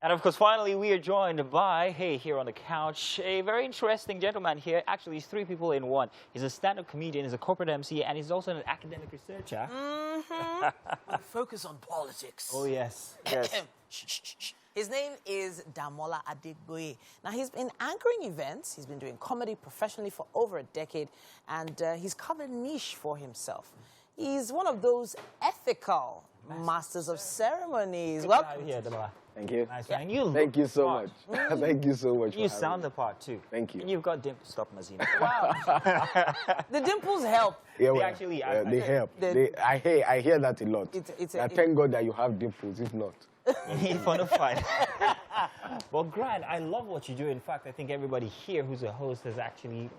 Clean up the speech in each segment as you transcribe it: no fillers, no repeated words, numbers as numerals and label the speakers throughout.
Speaker 1: And of course, finally, we are joined by, hey, here on the couch, a very interesting gentleman here. Actually, he's three people in one. He's a stand-up comedian, he's a corporate MC, and he's also an academic researcher.
Speaker 2: With focus on politics.
Speaker 1: Oh, yes. Yes.
Speaker 2: His name is Damola Adegboye. Now, he's been anchoring events. He's been doing comedy professionally for over a decade, and he's covered a niche for himself. He's one of those ethical masters of ceremonies. Welcome.
Speaker 1: Yeah, Demola.
Speaker 3: Thank you.
Speaker 1: Nice man. You
Speaker 3: Thank you so much. Thank you so much.
Speaker 1: You sound the part too.
Speaker 3: Thank you.
Speaker 1: And you've got dimples. Stop, Mazina.
Speaker 2: Wow. The dimples help.
Speaker 3: Yeah,
Speaker 1: They
Speaker 3: well,
Speaker 1: actually-
Speaker 3: they help. I hear that a lot. Thank God that you have dimples. If not,
Speaker 1: Fun. Well, Grant, I love what you do. In fact, I think everybody here who's a host has actually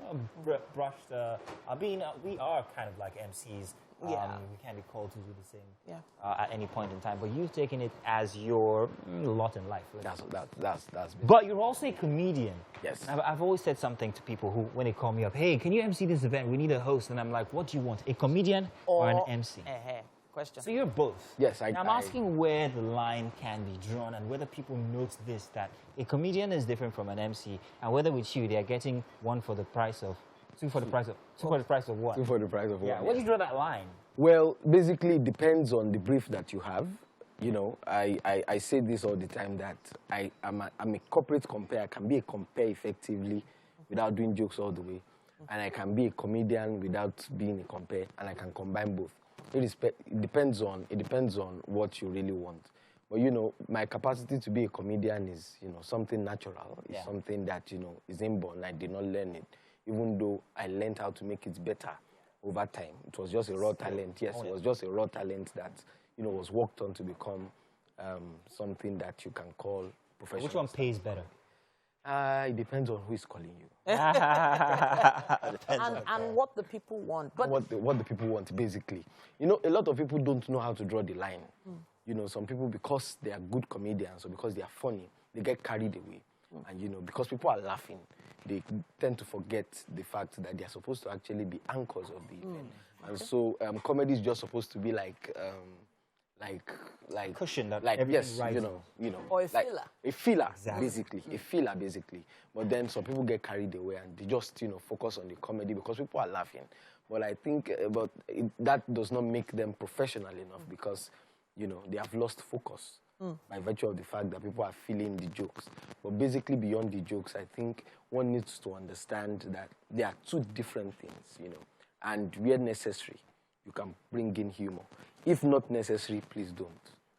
Speaker 1: brushed. We are kind of like MCs.
Speaker 2: Yeah.
Speaker 1: We can't be called to do the same
Speaker 2: Yeah.
Speaker 1: at any point in time. But you've taken it as your lot in life.
Speaker 3: that's.
Speaker 1: But you're also a comedian.
Speaker 3: Yes.
Speaker 1: I've always said something to people who, when they call me up, hey, can you MC this event? We need a host. And I'm like, what do you want? A comedian or an MC?
Speaker 2: Question.
Speaker 1: So you're both.
Speaker 3: Yes,
Speaker 1: I'm asking where the line can be drawn and whether people note this, that a comedian is different from an MC, and whether with you they're getting one for the price of, two for the price of what?
Speaker 3: Two for the price of one.
Speaker 1: Yeah, where do you draw that line?
Speaker 3: Well, basically, it depends on the brief that you have. You know, I say this all the time that I'm a corporate compere. I can be a compere effectively without doing jokes all the way, and I can be a comedian without being a compere, and I can combine both. It depends on what you really want. But you know, my capacity to be a comedian is, you know, something natural. It's something that, you know, is inborn. I did not learn it, even though I learned how to make it better over time. It was just a raw talent. Yes, it was just a raw talent that, you know, was worked on to become something that you can call professional.
Speaker 1: Which one pays better?
Speaker 3: It depends on who is calling you.
Speaker 2: and what the people want. But
Speaker 3: what the people want, basically. You know, a lot of people don't know how to draw the line. You know, some people, because they are good comedians or because they are funny, they get carried away. And, you know, because people are laughing, they tend to forget the fact that they are supposed to actually be anchors of the event. And so comedy is just supposed to be like
Speaker 1: cushion that
Speaker 3: like
Speaker 1: everything
Speaker 3: yes, you know,
Speaker 2: or a
Speaker 3: like
Speaker 2: filler.
Speaker 3: a filler,
Speaker 1: Exactly.
Speaker 3: basically, a filler, basically. But then some people get carried away and they just, you know, focus on the comedy because people are laughing. But I think, that does not make them professional enough because, you know, they have lost focus by virtue of the fact that people are feeling the jokes. But basically, beyond the jokes, I think one needs to understand that there are two different things, you know, and where necessary, you can bring in humor. If not necessary, please don't.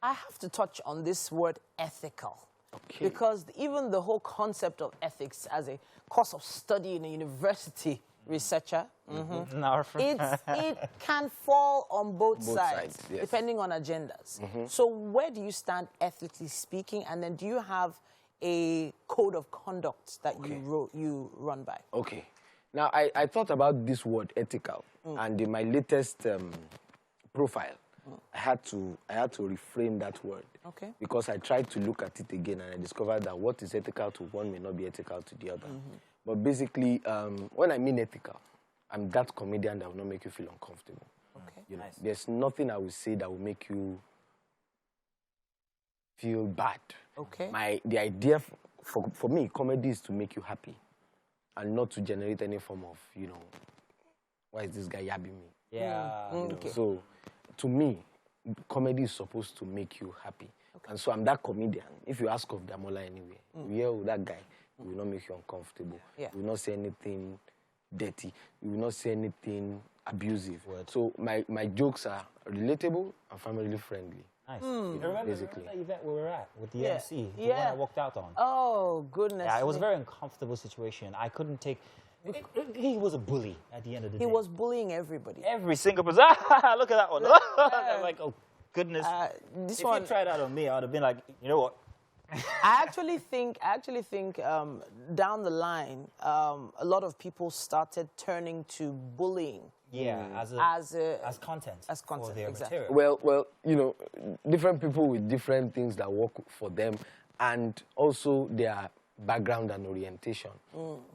Speaker 2: I have to touch on this word ethical.
Speaker 3: Okay.
Speaker 2: Because even the whole concept of ethics as a course of study in a university researcher, it can fall on both sides
Speaker 3: yes.
Speaker 2: depending on agendas. So where do you stand ethically speaking? And then do you have a code of conduct that you run by?
Speaker 3: Okay. Now, I thought about this word ethical, and in my latest profile, I had to reframe that word.
Speaker 2: Okay.
Speaker 3: Because I tried to look at it again, and I discovered that what is ethical to one may not be ethical to the other. But basically, when I mean ethical, I'm that comedian that will not make you feel uncomfortable.
Speaker 2: Okay.
Speaker 3: You know, there's nothing I will say that will make you feel bad.
Speaker 2: Okay.
Speaker 3: The idea for me, comedy is to make you happy, and not to generate any form of, you know, why is this guy yabbing me?
Speaker 1: Yeah.
Speaker 3: You know, so, to me, comedy is supposed to make you happy. And so I'm that comedian. If you ask of Damola anyway, that guy, he will not make you uncomfortable.
Speaker 2: Yeah.
Speaker 3: He will not say anything dirty. He will not say anything abusive. So my jokes are relatable and family friendly.
Speaker 1: Nice. You remember that event we were at with the MC? The one I walked out on.
Speaker 2: Oh, goodness.
Speaker 1: Yeah, it was a very uncomfortable situation. I couldn't take... He was a bully at the end of the day.
Speaker 2: He was bullying everybody.
Speaker 1: Every single person. Look at that one. I'm like, oh, goodness.
Speaker 2: This
Speaker 1: if
Speaker 2: one,
Speaker 1: you tried that on me, I would have been like, you know what?
Speaker 2: I actually think down the line, a lot of people started turning to bullying.
Speaker 1: Yeah, as content.
Speaker 2: As content,
Speaker 1: for their
Speaker 2: exactly.
Speaker 1: material.
Speaker 3: Well, you know, different people with different things that work for them, and also their background and orientation.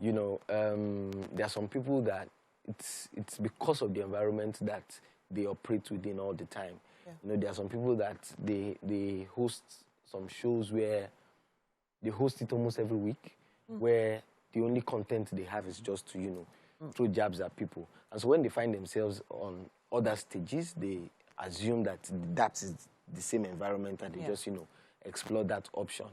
Speaker 3: You know, there are some people that it's because of the environment that they operate within all the time. You know, there are some people that they host some shows where they host it almost every week, where the only content they have is just to, you know, throw jabs at people. And so when they find themselves on other stages, they assume that that is the same environment and they just, you know, explore that option.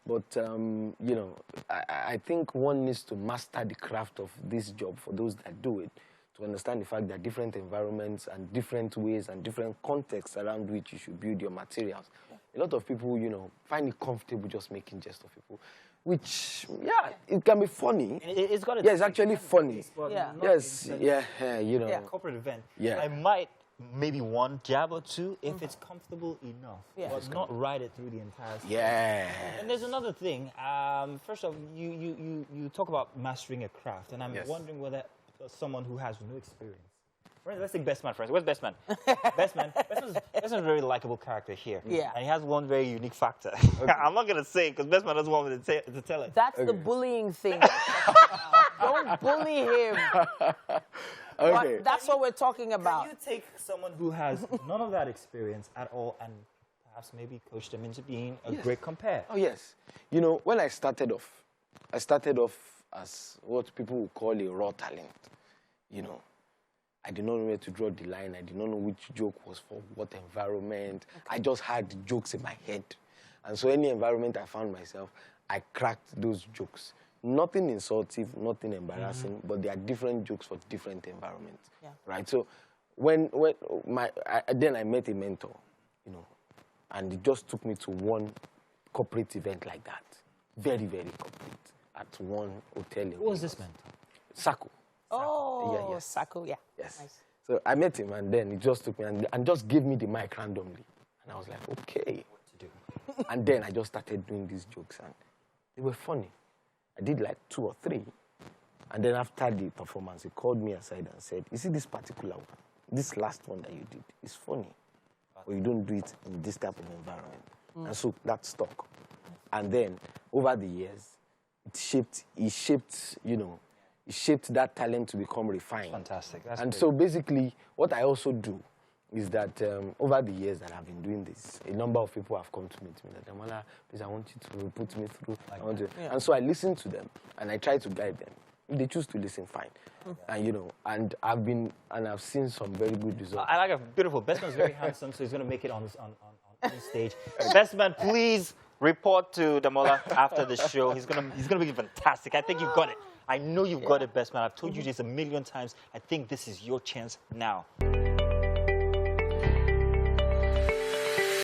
Speaker 3: But, you know, I think one needs to master the craft of this job for those that do it, to understand the fact that different environments and different ways and different contexts around which you should build your materials. A lot of people, you know, find it comfortable just making jest of people, which, yeah, it can be funny.
Speaker 1: It's got
Speaker 3: it's actually funny. Yes, you know.
Speaker 1: Corporate event.
Speaker 3: Yeah.
Speaker 1: I might maybe one jab or two if it's comfortable enough, but not ride it through the entire story.
Speaker 3: Yeah.
Speaker 1: And there's another thing. First off, you talk about mastering a craft, and I'm wondering whether someone who has no experience. Let's take Best Man, for instance. Where's Best Man? Best Man is a very likable character here.
Speaker 2: Yeah.
Speaker 1: And he has one very unique factor. I'm not going to say it because Best Man doesn't want me to tell it.
Speaker 2: That's the bullying thing. Don't bully him.
Speaker 3: Okay.
Speaker 2: But that's what we're talking about.
Speaker 1: Can you take someone who has none of that experience at all and perhaps maybe coach them into being a great compere?
Speaker 3: Oh, yes. You know, when I started off as what people would call a raw talent. You know, I did not know where to draw the line. I did not know which joke was for what environment. I just had the jokes in my head. And so any environment I found myself, I cracked those jokes. Nothing insultive, nothing embarrassing, but there are different jokes for different environments, right? So then I met a mentor, you know, and it just took me to one corporate event like that. Very, very corporate, at one hotel.
Speaker 1: Who was this mentor?
Speaker 3: Sako.
Speaker 2: Oh, Sako,
Speaker 3: Yes.
Speaker 2: Nice.
Speaker 3: So I met him, and then he just took me and just gave me the mic randomly. And I was like, okay. What to do? And then I just started doing these jokes, and they were funny. I did like 2 or 3. And then after the performance, he called me aside and said, you see this particular one, this last one that you did, is funny. But you don't do it in this type of environment. And so that stuck. And then over the years, he shaped that talent to become refined.
Speaker 1: Fantastic. That's
Speaker 3: and
Speaker 1: great.
Speaker 3: so basically, what I also do is that over the years that I've been doing this, a number of people have come to meet me that, Demola, please, I want you to put me through. And so I listen to them, and I try to guide them. If they choose to listen, fine. And, you know, and I've seen some very good results.
Speaker 1: I like a beautiful. Best Man's very handsome, so he's going to make it on stage. Best Man, please report to Demola after the show. He's gonna be fantastic. I think you got it. I know you've got it, Best Man. I've told you this a million times. I think this is your chance now.